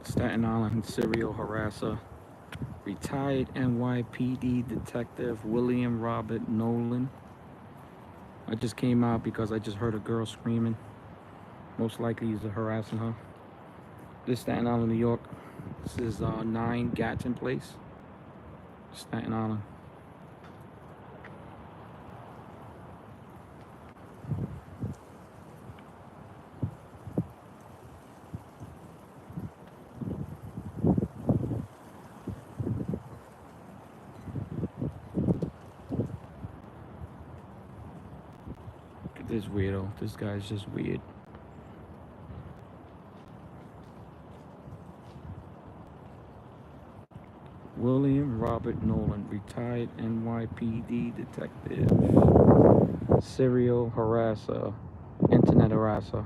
Staten Island serial harasser, retired NYPD detective William Robert Nolan. I just came out because I just heard a girl screaming. Most likely he's harassing her. This is Staten Island, New York. This is 9 Gatton Place, Staten Island. Look at this weirdo. This guy's just weird. William Robert Nolan, retired NYPD detective, serial harasser, internet harasser.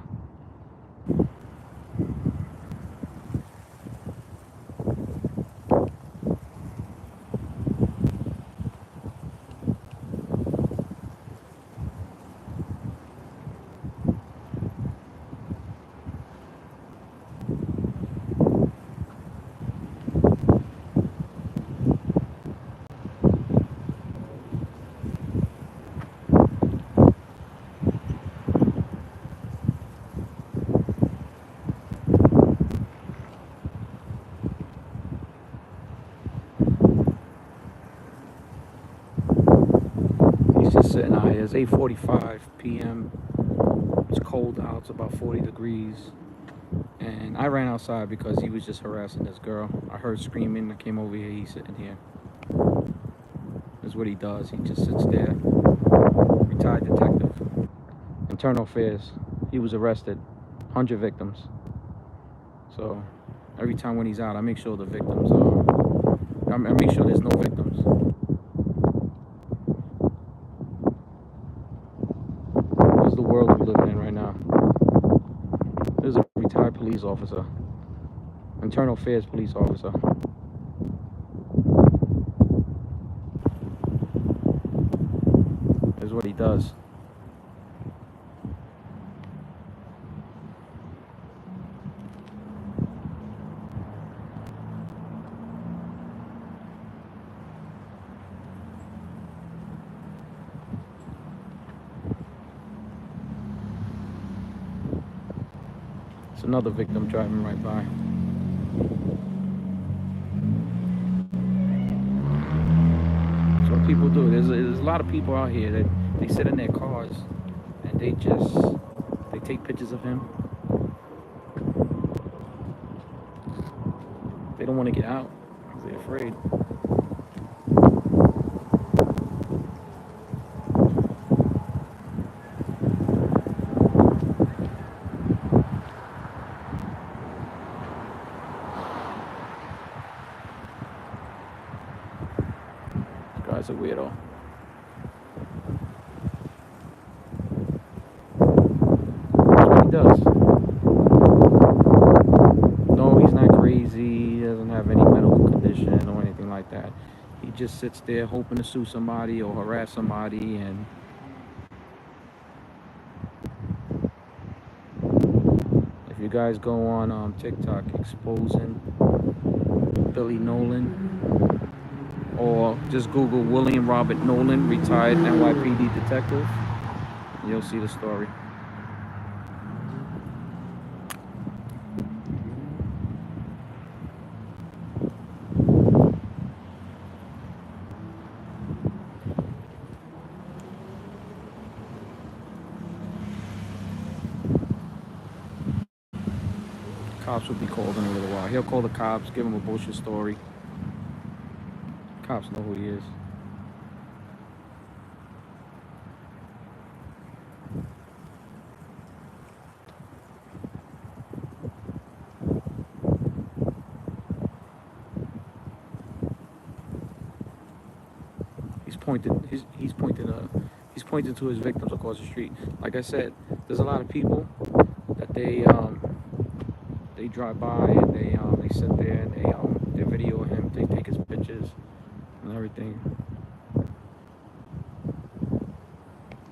Just sitting out here. It's 8:45 p.m. It's cold out. It's about 40 degrees. And I ran outside because he was just harassing this girl. I heard screaming. I came over here. He's sitting here. That's what he does. He just sits there. Retired detective. Internal affairs. He was arrested. 100 victims. So every time when he's out, I make sure the victims are... I make sure there's no victims. The world we're living in right now. There's a retired police officer, internal affairs police officer. Is what he does. It's another victim driving right by. So what people do, there's a lot of people out here that they sit in their cars and they take pictures of him. They don't want to get out because they're afraid. Guy's a weirdo. That's what he does. No, he's not crazy. He doesn't have any medical condition or anything like that. He just sits there hoping to sue somebody or harass somebody. And if you guys go on TikTok exposing Billy Nolan, or just Google William Robert Nolan, retired NYPD detective, you'll see the story. Cops will be called in a little while. He'll call the cops, give them a bullshit story. Cops know who he is. He's pointing to his victims across the street. Like I said, there's a lot of people that they drive by and they sit there and they video him, they take his pictures and everything.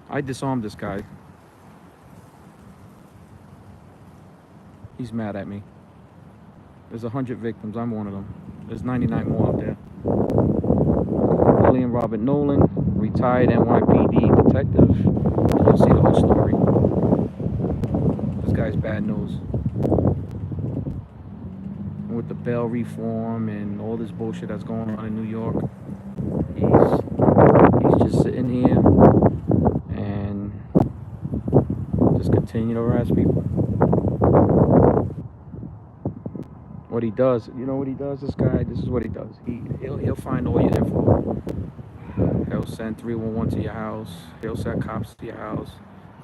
I disarmed this guy. He's mad at me. There's 100 victims. I'm one of them. There's 99 more out there. William Robert Nolan, retired NYPD detective. You'll see the whole story. This guy's bad news. And with the bail reform and all this bullshit that's going on in New York, he's just sitting here and just continue to harass people. What he does, you know what he does? This guy, this is what he does. He'll find all your info. He'll send 311 to your house. He'll send cops to your house.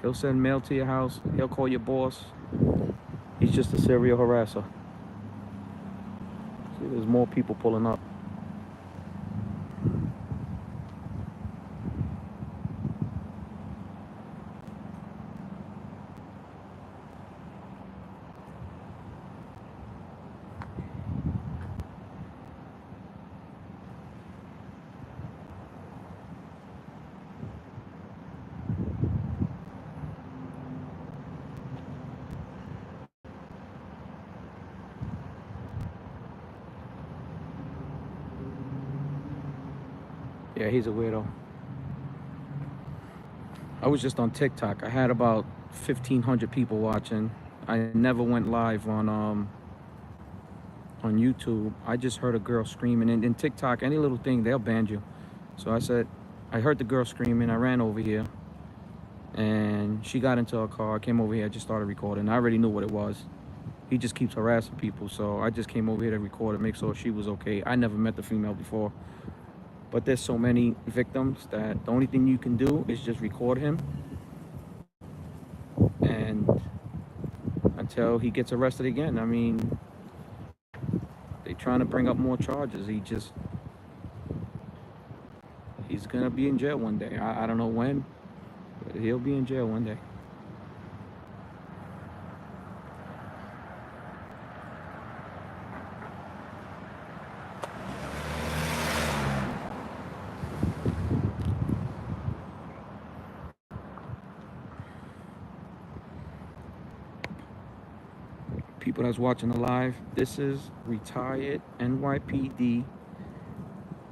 He'll send mail to your house. He'll call your boss. He's just a serial harasser. See, there's more people pulling up. Yeah, he's a weirdo. I was just on TikTok. I had about 1,500 people watching. I never went live on YouTube. I just heard a girl screaming. And in TikTok, any little thing, they'll ban you. So I heard the girl screaming. I ran over here. And she got into a car. I came over here. I just started recording. I already knew what it was. He just keeps harassing people. So I just came over here to record and make sure she was okay. I never met the female before. But there's so many victims that the only thing you can do is just record him. And until he gets arrested again. I mean, they trying to bring up more charges. He's gonna be in jail one day. I don't know when, but he'll be in jail one day. People that's watching the live, this is retired NYPD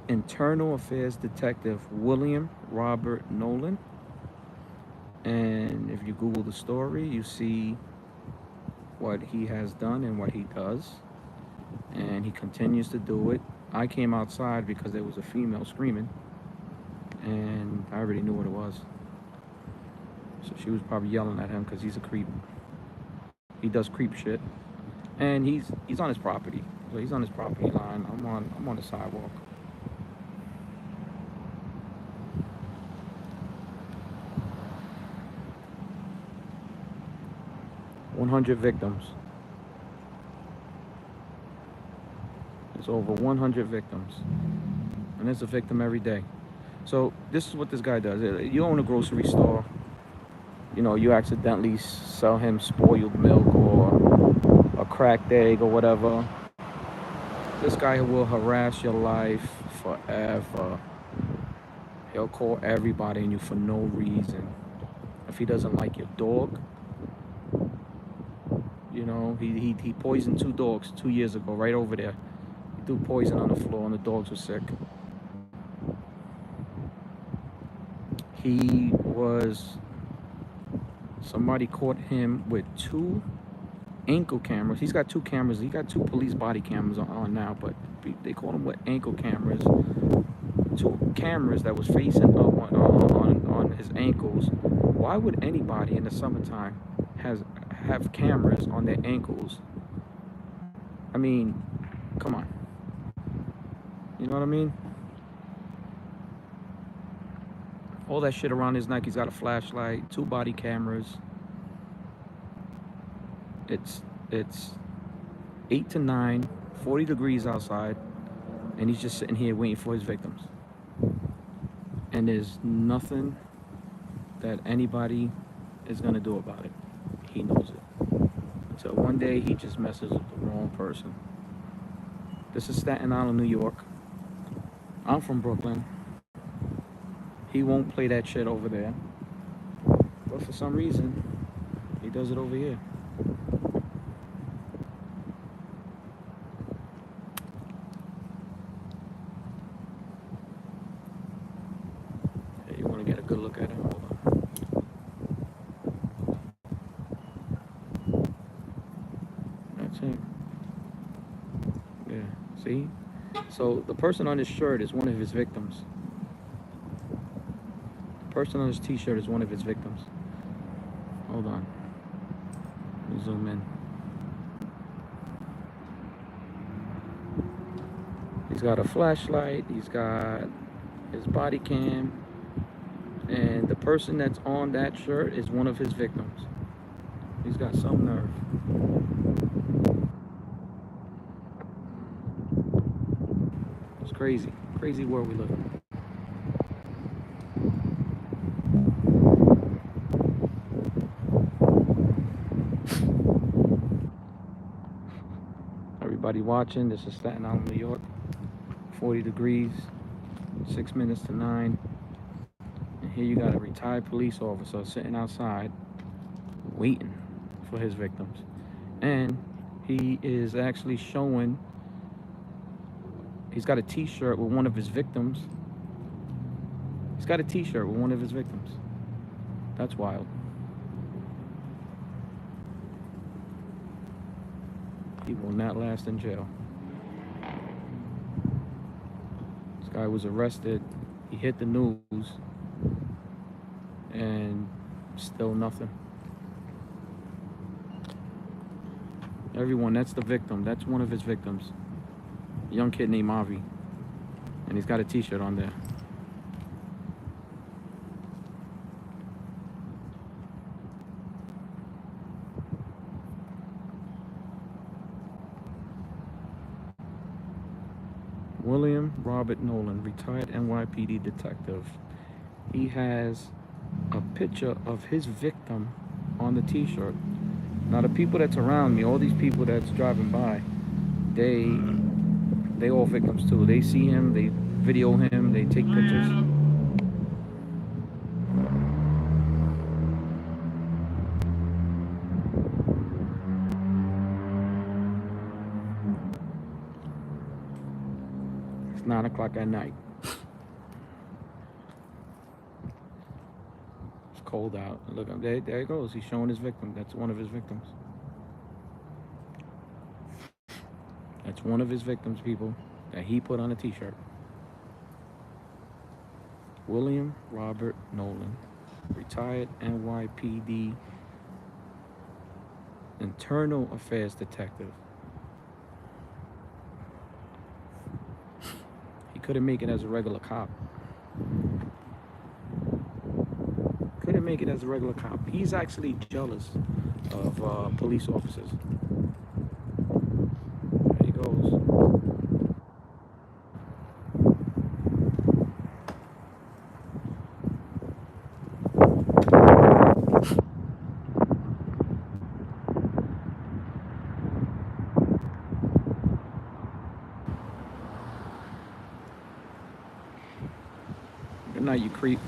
Internal Affairs Detective William Robert Nolan. And if you Google the story, you see what he has done and what he does. And he continues to do it. I came outside because there was a female screaming. And I already knew what it was. So she was probably yelling at him because he's a creep. He does creep shit. And he's on his property. So he's on his property line. I'm on the sidewalk. "100 victims. There's over 100 victims. And there's a victim every day. So this is what this guy does. You own a grocery store. You know, you accidentally sell him spoiled milk or a cracked egg or whatever. This guy will harass your life forever. He'll call everybody on you for no reason. If he doesn't like your dog, you know, he poisoned 2 dogs 2 years ago right over there. He threw poison on the floor and the dogs were sick. Somebody caught him with 2 ankle cameras. He's got 2 cameras. He got 2 police body cameras on now, but they caught him with ankle cameras. 2 cameras that was facing up on his ankles. Why would anybody in the summertime have cameras on their ankles? I mean, come on. You know what I mean? All that shit around his neck. He's got a flashlight, 2 body cameras. It's 8 to 9, 40 degrees outside, and he's just sitting here waiting for his victims. And there's nothing that anybody is gonna do about it. He knows it. Until one day he just messes with the wrong person. This is Staten Island, New York. I'm from Brooklyn. He won't play that shit over there. But for some reason, he does it over here. look at it. Hold on. That's it. Yeah, see? So the person on his shirt is one of his victims. The person on his t-shirt is one of his victims. Hold on. Let me zoom in. He's got a flashlight. He's got his body cam. And the person that's on that shirt is one of his victims. He's got some nerve. It's crazy. Crazy world we live in. Everybody watching, this is Staten Island, New York. 40 degrees, 6 minutes to 9. And here you got a retired police officer sitting outside waiting for his victims. And he is actually showing, he's got a t-shirt with one of his victims. He's got a t-shirt with one of his victims. That's wild. He will not last in jail. This guy was arrested. He hit the news. And still nothing. Everyone, that's the victim. That's one of his victims. A young kid named Avi. And he's got a t-shirt on there. William Robert Nolan, retired NYPD detective. He has a picture of his victim on the t-shirt. Now the people that's around me, all these people that's driving by, they all victims too. They see him, they video him, they take pictures. It's 9 o'clock at night. It's cold out. Look, there he goes. He's showing his victim. That's one of his victims. That's one of his victims, people, that he put on a t-shirt. William Robert Nolan, retired NYPD Internal Affairs detective. He couldn't make it as a regular cop. Couldn't make it as a regular cop. He's actually jealous of police officers. There he goes. Good night, you creep.